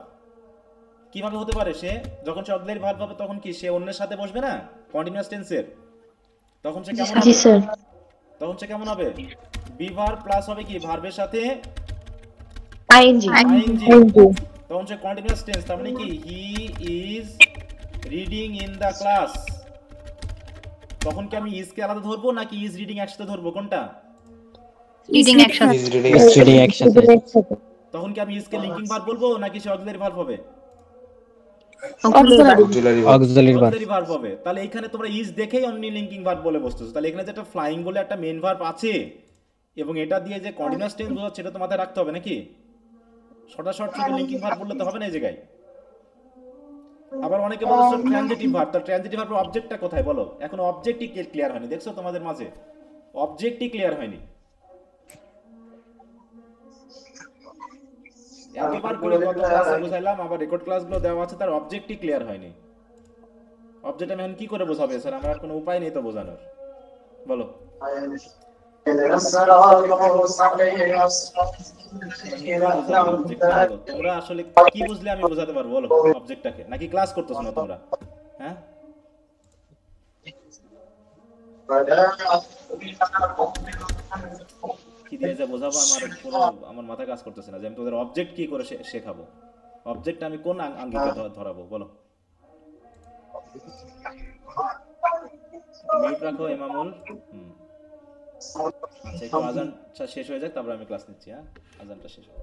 কিভাবে হতে পারে? সে যখন সে অক্সিলারি ভার্ব হবে তখন কি সে অন্যের সাথে বসবে না কন্টিনিউয়াস টেন্সের? তখন সে কেমন হবে? জি স্যার। তখন সে কেমন হবে? বি ভার্ব প্লাস হবে কি ভার্বের সাথে আইএনজি। আইএনজি। তখন সে কন্টিনিউয়াস টেন্স, তার মানে কি he is reading in the class. তখন কি আমি ইজ কে আলাদা ধরবো নাকি ইজ রিডিং একসাথে ধরবো? কোনটা? রিডিং একসাথে। ইজ রিডিং স্টাডি একসাথে। তখন কি আমি ইজ কে লিঙ্কিং ভার্ব বলবো নাকি সে অক্সিলারি ভার্ব হবে? Auxiliary verb. Auxiliary verb. Auxiliary verb হবে। তাহলে এখানে তোমরা ইজ দেখেই অনলি লিঙ্কিং ভার্ব বলে বসতেছো। তাহলে এখানে যেটা ফ্লাইং বলে একটা মেইন ভার্ব আছে এবং এটা দিয়ে যে কন্টিনিউয়াস টেন্স বোঝাচ্ছে সেটা তো মাথায় রাখতে হবে নাকি? শর্ট শুধু লিঙ্কিং ভার্ব বললে তো হবে না এই জায়গায়। আবার অনেকে বলছো ট্রানজিটিভ ভার্ব, তার ট্রানজিটিভ ভার্বের অবজেক্টটা কোথায় বলো? এখন অবজেক্টই ক্লিয়ার হয়নি, দেখছো তোমাদের মাঝে অবজেক্টই ক্লিয়ার হয়নি। এতবার করে গত ক্লাসে বুঝাইলাম, আবার রেকর্ড ক্লাসগুলো দেওয়া আছে, তার অবজেক্টই ক্লিয়ার হয়নি। অবজেক্ট আমি এখন কি করে বোঝাবে স্যার? আমার আর কোনো উপায় নেই তো বোঝানোর, বলো? তোমরা আসলে কি বুঝলে আমি বোঝাতে পারবো বলো অবজেক্টটাকে? নাকি ক্লাস করতেছো না তোমরা? হ্যাঁ, কি দিয়ে যে বোঝাবো আমার মাথা কাজ করতেছে না যে আমি তোদের অবজেক্ট কি করে শেখাবো। অবজেক্ট আমি কোন আঙ্গিকে ধরাবো বলো? মিউট রাখো ইমামুল। আচ্ছা, একটু আজানটা শেষ হয়ে যাক তারপর আমি ক্লাস নিচ্ছি। হ্যাঁ, আজানটা শেষ হোক।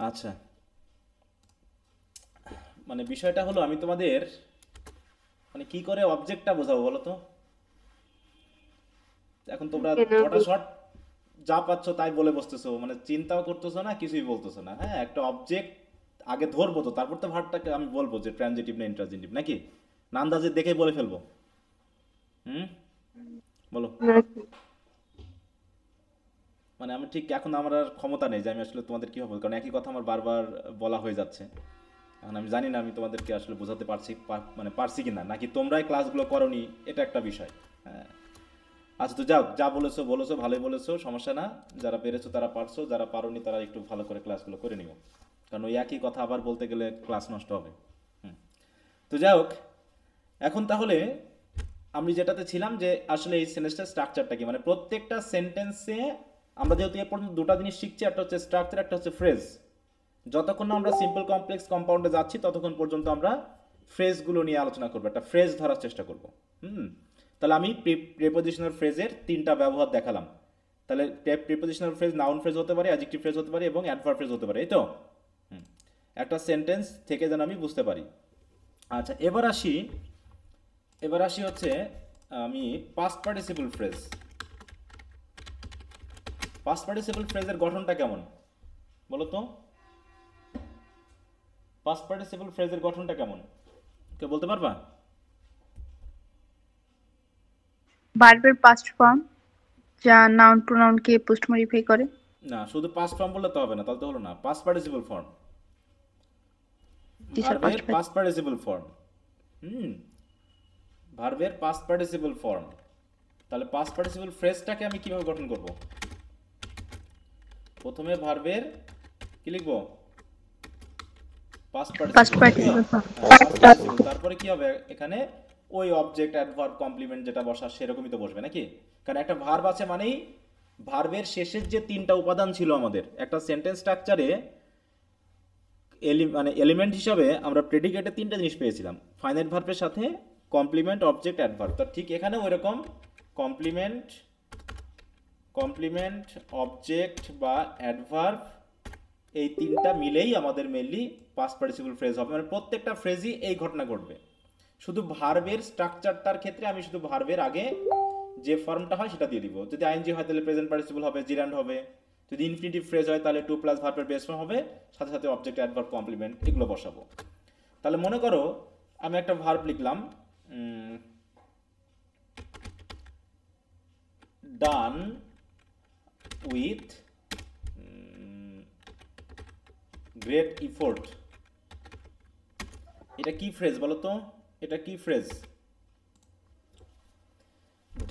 আচ্ছা, মানে বিষয়টা হলো আমি তোমাদের মানে কি করে অবজেক্টটা বোঝাবো বলো তো? এখন তোমরা ছটা শর্ট যা পাচ্ছ তাই বলে বসতেছো, মানে চিন্তাও করতেছো না, কিছুই বলতেছো না। হ্যাঁ, একটা অবজেক্ট আগে ধরবো তো, তারপর তো ভার্বটাকে আমি বলবো যে ট্রানজিটিভ না ইন্ট্রানজিটিভ, নাকি না আন্দাজে দেখে বলে ফেলবো? বলো। মানে আমি ঠিক এখন আমার আর ক্ষমতা নেই যে আমি আসলে তোমাদের কীভাবে বলবো, কারণ একই কথা আমার বারবার বলা হয়ে যাচ্ছে। এখন আমি জানি না আমি তোমাদেরকে আসলে বোঝাতে মানে পারছি কি না, নাকি তোমরাই ক্লাসগুলো করোনি, এটা একটা বিষয়। হ্যাঁ, আচ্ছা তো যাও, যা বলেছো বলেছো, ভালোই বলেছো, সমস্যা না। যারা পেরেছো তারা পারছো, যারা পারোনি তারা একটু ভালো করে ক্লাসগুলো করে নিও, কারণ ওই একই কথা আবার বলতে গেলে ক্লাস নষ্ট হবে। তো যাই হোক, এখন তাহলে আমি যেটাতে ছিলাম যে আসলে এই সেন্টেন্সটার স্ট্রাকচারটা কি, মানে প্রত্যেকটা সেন্টেন্সে আমরা যেহেতু এ পর্যন্ত দুটো জিনিস শিখছি, একটা হচ্ছে স্ট্রাকচার, একটা হচ্ছে ফ্রেজ। যতক্ষণ না আমরা সিম্পল কমপ্লেক্স কম্পাউন্ডে যাচ্ছি ততক্ষণ পর্যন্ত আমরা ফ্রেজগুলো নিয়ে আলোচনা করবো, একটা ফ্রেজ ধরার চেষ্টা করব। তাহলে আমি প্রিপোজিশনাল ফ্রেজের 3টা ব্যবহার দেখালাম। তাহলে প্রিপোজিশনাল ফ্রেজ নাউন ফ্রেজ হতে পারে, অ্যাডজেক্টিভ ফ্রেজ হতে পারে এবং অ্যাডভার্ব ফ্রেজ হতে পারে, এই তো। একটা সেন্টেন্স থেকে যেন আমি বুঝতে পারি। আচ্ছা, এবার আসি হচ্ছে আমি past participle phrase. Past participle ফ্রেজের গঠনটা কেমন বলো তো? পাস্ট পার্টিসিপল ফ্রেজের গঠনটা কেমন কেউ বলতে পারবা? ভার্বের পাস্ট ফর্ম যা নাউন প্রোনাউনকে পোস্ট মডিফাই করে। না, শুধু পাস্ট ফর্ম বললে তো হবে না, তাহলে তো হলো না। পাস্ট পার্টিসিপল ফর্ম, ভার্বের পাস্ট পার্টিসিপল ফর্ম। ভার্বের পাস্ট পার্টিসিপল ফর্ম। তাহলে পাস্ট পার্টিসিপল ফ্রেজটাকে আমি কিভাবে গঠন করব? প্রথমে ভার্বের কি লিখবো? Past participle. তারপরে কি হবে এখানে? ওই অবজেক্ট, অ্যাডভার্ব, কমপ্লিমেন্ট যেটা বসা সেরকমই তো বসবে নাকি? কারণ একটা ভার্ব আছে মানেই ভার্বের শেষের যে 3টা উপাদান ছিল আমাদের একটা সেন্টেন্স স্ট্রাকচারে, মানে এলিমেন্ট হিসাবে আমরা প্রেডিকেটে 3টা জিনিস পেয়েছিলাম, ফাইনাইট ভার্বের সাথে কমপ্লিমেন্ট, অবজেক্ট, অ্যাডভার্ব। তো ঠিক এখানে ওইরকম কমপ্লিমেন্ট, অবজেক্ট বা অ্যাডভার্ব, এই 3টা মিলেই আমাদের মেইনলি পাস্ট পার্টিসিপল ফ্রেজ হবে। মানে প্রত্যেকটা ফ্রেজই এই ঘটনা ঘটবে। শুধু ভার্বের স্ট্রাকচারটার ক্ষেত্রে আমি শুধু ভার্বের আগে যে ফর্মটা হয় সেটা দিয়ে দিব। যদি আইএনজি হয় তাহলে প্রেজেন্ট পার্টিসিপল হবে, জিরান্ড হবে। যদি ইনফিনিটিভ ফ্রেজ হয় তাহলে 2 প্লাস ভার্বের বেস ফর্ম হবে, সাথে সাথে অবজেক্ট, অ্যাডভার্ব, কমপ্লিমেন্ট এগুলো বসাবো। তাহলে মনে করো আমি একটা ভার্ব লিখলাম, ডান উইথ গ্রেট ইফোর্ট। এটা কি ফ্রেজ বলো তো? এটা কি phrase?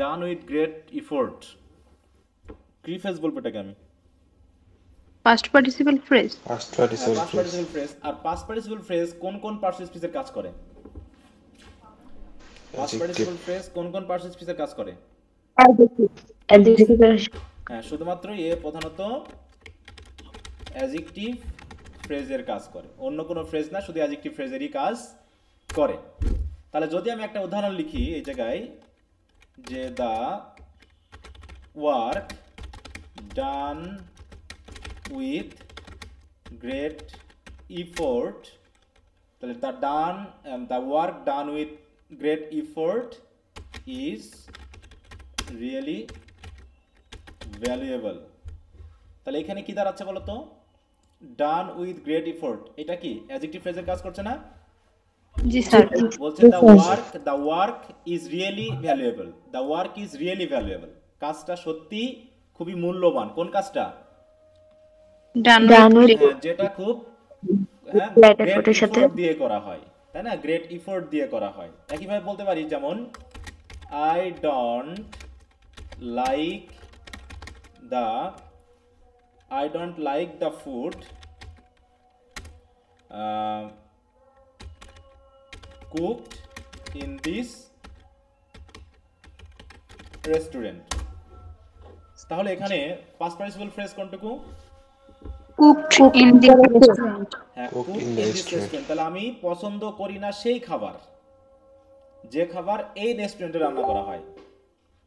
Done with great effort কি ফ্রেজ বলবো এটাকে আমি? Past participle phrase. Past participle phrase. আর পাস্ট পার্টিসিপল ফ্রেজ কোন কোন পার্টিসিপের কাজ করে? পাস্ট পার্টিসিপল ফ্রেজ কোন কোন পার্টিসিপের কাজ করে? হ্যাঁ, শুধুমাত্র প্রধানত অ্যাডজেক্টিভ ফ্রেজের কাজ করে, অন্য কোনো ফ্রেজ না, শুধু অ্যাডজেক্টিভ ফ্রেজেরই কাজ করে। তাহলে যদি আমি একটা উদাহরণ লিখি এই জায়গায়, যে the work done with great effort, তাহলে the work done with great effort is really valuable. তাহলে এখানে কি দাঁড়াচ্ছে বলো তো? ডান উইথ গ্রেট ইফোর্ট, এটা কি অ্যাডজেক্টিভ ফ্রেজের কাজ করছে না? জি স্যার। বলছে the work is really valuable. The work is really valuable, কাজটা সত্যি খুবই মূল্যবান। কোন কাজটা? যেটা খুব গ্রেট ইফোর্ট দিয়ে করা হয়, তাই না? গ্রেট ইফোর্ট দিয়ে করা হয়। একইভাবে বলতে পারি যেমন I don't like the food cooked in this restaurant। তাহলে এখানে পাস্ট পার্টিসিপল ফ্রেজ কোনটুকু? Cooked in the restaurant. হ্যাঁ, কুকড ইন দিস রেস্টুরেন্ট। তাহলে আমি পছন্দ করি না সেই খাবার, যে খাবার এই রেস্টুরেন্টে রান্না করা হয়।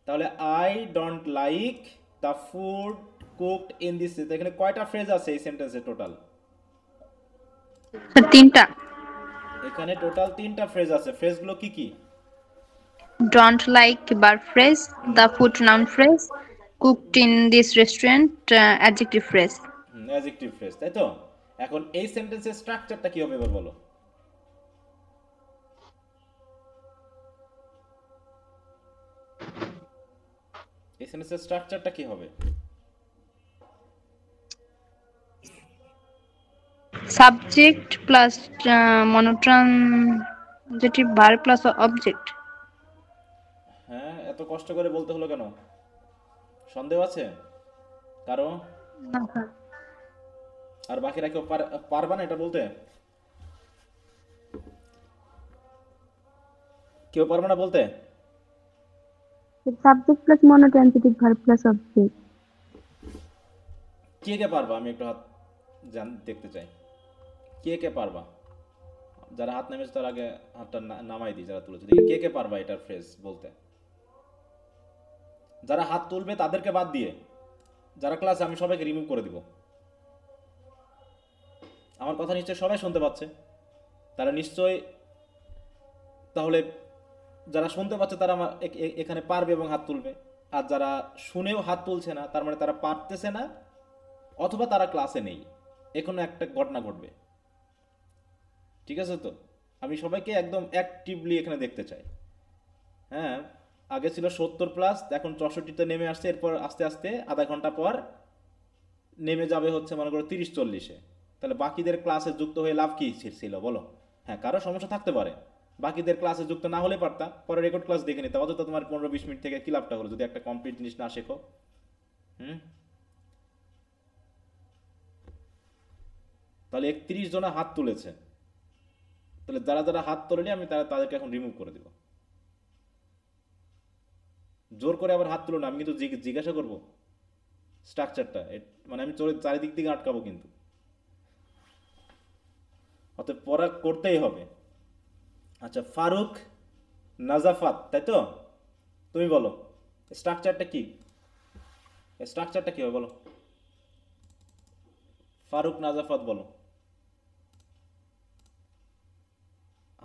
তাহলে I don't like the food cooked in this. এখানে কয়টা ফ্রেজ আছে এই সেন্টেন্সে টোটাল? 3টা। এখানে টোটাল 3টা ফ্রেজ আছে। ফ্রেজগুলো কি কি? Don't like verb phrase, the food noun phrase, cooked in this restaurant adjective phrase. Adjective phrase, তাই তো? এখন এই সেন্টেন্সের স্ট্রাকচারটা কি হবে এবার বলো? এই সেন্টেন্সের স্ট্রাকচারটা কি হবে? Subject plus monotransitive verb plus object. হ্যাঁ, এত কষ্ট করে বলতে হলো কেন? সন্দেহ আছে কারো? না স্যার। আর বাকিরা কেউ পারবা না এটা বলতে? কেউ পারবে না বলতে? Subject plus monotransitive verb plus object. কে কে পারবা? আমি একটু হাত দেখতে চাই। কে কে পারবা? যারা হাত নেমেছে তার আগে হাতটা নামাই দিই, যারা তুলেছে দেখি কে কে পারবা এটার ফ্রেজ বলতে। যারা হাত তুলবে তাদেরকে বাদ দিয়ে যারা ক্লাসে, আমি সবাইকে রিমুভ করে দিব। আমার কথা নিশ্চয়ই সবাই শুনতে পাচ্ছে, তারা নিশ্চয়ই তাহলে যারা শুনতে পাচ্ছে তারা আমার এখানে পারবে এবং হাত তুলবে। আর যারা শুনেও হাত তুলছে না তার মানে তারা পারতেছে না, অথবা তারা ক্লাসে নেই। এখনো একটা ঘটনা ঘটবে, ঠিক আছে? তো আমি সবাইকে একদম অ্যাক্টিভলি এখানে দেখতে চাই। হ্যাঁ, আগে ছিল 70+, এখন 64-তে নেমে আসছে। এরপর আস্তে আস্তে আধা ঘন্টা পর নেমে যাবে হচ্ছে মনে করো 30-40-এ। তাহলে বাকিদের ক্লাসে যুক্ত হয়ে লাভ কি ছিল বলো? হ্যাঁ, কারো সমস্যা থাকতে পারে, বাকিদের ক্লাসে যুক্ত না হলে পারতা, পরে রেকর্ড ক্লাস দেখে নিতে। অথচ তোমার 15-20 মিনিট থেকে কি লাভটা হলো যদি একটা কমপ্লিট জিনিস না শেখো? তাহলে 31 জনা হাত তুলেছে, তাহলে যারা যারা হাত তোলেনি আমি তাদেরকে এখন রিমুভ করে দিব। জোর করে আবার হাত তুলো না, আমি কিন্তু জিজ্ঞাসা করবো স্ট্রাকচারটা, মানে আমি চারিদিক থেকে আটকাবো কিন্তু। অতএব পড়া করতেই হবে। আচ্ছা, ফারুক নাজাফাত, তাই তো? তুমি বলো স্ট্রাকচারটা কি? স্ট্রাকচারটা কি হবে বলো? ফারুক নাজাফাত বলো।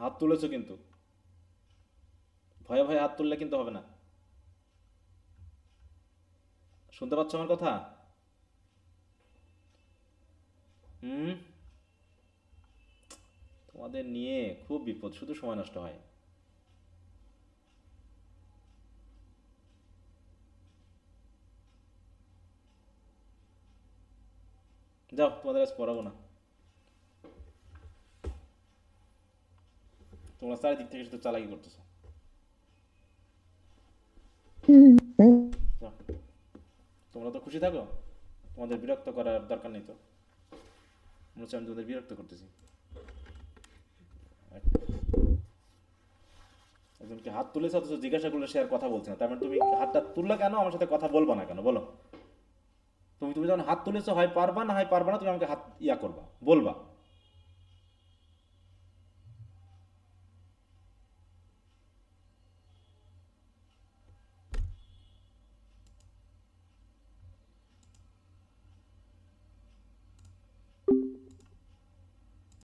হাত তুলেছো কিন্তু, ভয়ে ভয়ে হাত তুললে কিন্তু হবে না। শুনতে পাচ্ছ আমার কথা? তোমাদের নিয়ে খুব বিপদ, শুধু সময় নষ্ট হয়। যাও, তোমাদের আজ পড়াবো না। তোমরা চারিদিক থেকে শুধু চালাকি করতেছো। যাও, তোমরা তো খুশি থাকো, তোমাদের বিরক্ত করার দরকার নেই। তো মনে হচ্ছে আমি তোমাদের বিরক্ত করতেছি। একজনকে হাত তুলেছে অথচ জিজ্ঞাসা করলে সে আর কথা বলছে না, তার মানে তুমি হাতটা তুললে কেন, আমার সাথে কথা বলবা না কেন বলো? তুমি যখন হাত তুলেছো, হয় পারবা না হয় পারবা না, তুমি আমাকে হাত করবা, বলবা।